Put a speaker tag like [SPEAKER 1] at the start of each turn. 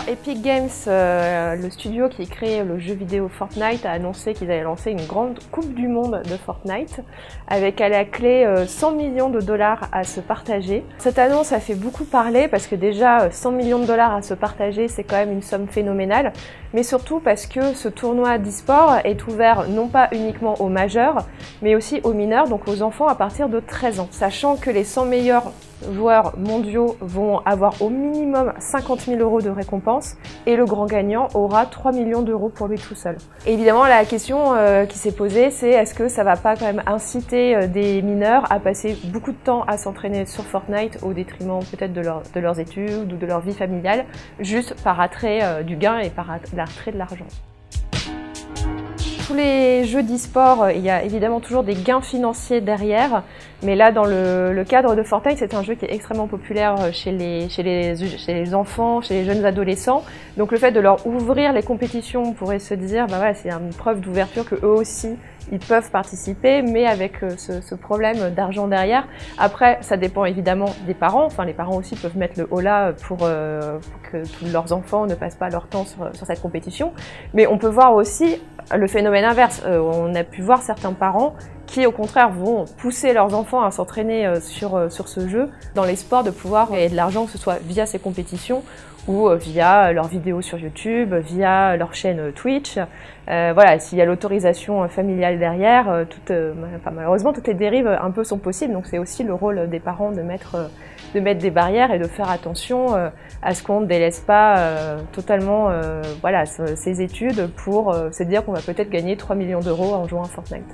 [SPEAKER 1] Epic Games, le studio qui crée le jeu vidéo Fortnite, a annoncé qu'ils allaient lancer une grande coupe du monde de Fortnite, avec à la clé 100 millions de dollars à se partager. Cette annonce a fait beaucoup parler parce que déjà 100 millions de dollars à se partager, c'est quand même une somme phénoménale, mais surtout parce que ce tournoi d'e-sport est ouvert non pas uniquement aux majeurs, mais aussi aux mineurs, donc aux enfants à partir de 13 ans. Sachant que les 100 meilleurs joueurs mondiaux vont avoir au minimum 50 000 € de récompense et le grand gagnant aura 3 millions d'euros pour lui tout seul. Et évidemment, la question qui s'est posée, c'est est-ce que ça va pas quand même inciter des mineurs à passer beaucoup de temps à s'entraîner sur Fortnite au détriment peut-être de leurs études ou de leur vie familiale, juste par attrait du gain et par attrait de l'argent. Tous les jeux d'e-sport, il y a évidemment toujours des gains financiers derrière, mais là dans le cadre de Fortnite, c'est un jeu qui est extrêmement populaire chez les enfants, chez les jeunes adolescents. Donc le fait de leur ouvrir les compétitions, on pourrait se dire, bah voilà, c'est une preuve d'ouverture que eux aussi ils peuvent participer, mais avec ce problème d'argent derrière. Après, ça dépend évidemment des parents. Enfin, les parents aussi peuvent mettre le holà pour que tous leurs enfants ne passent pas leur temps sur cette compétition. Mais on peut voir aussi le phénomène inverse. On a pu voir certains parents qui, au contraire, vont pousser leurs enfants à s'entraîner sur ce jeu, dans l'espoir de pouvoir gagner de l'argent, que ce soit via ces compétitions ou via leurs vidéos sur YouTube, via leur chaîne Twitch. Voilà, s'il y a l'autorisation familiale derrière, malheureusement, toutes les dérives un peu sont possibles. Donc c'est aussi le rôle des parents de mettre des barrières et de faire attention à ce qu'on ne délaisse pas totalement voilà, ses études pour se dire qu'on va peut-être gagner 3 millions d'euros en jouant à Fortnite.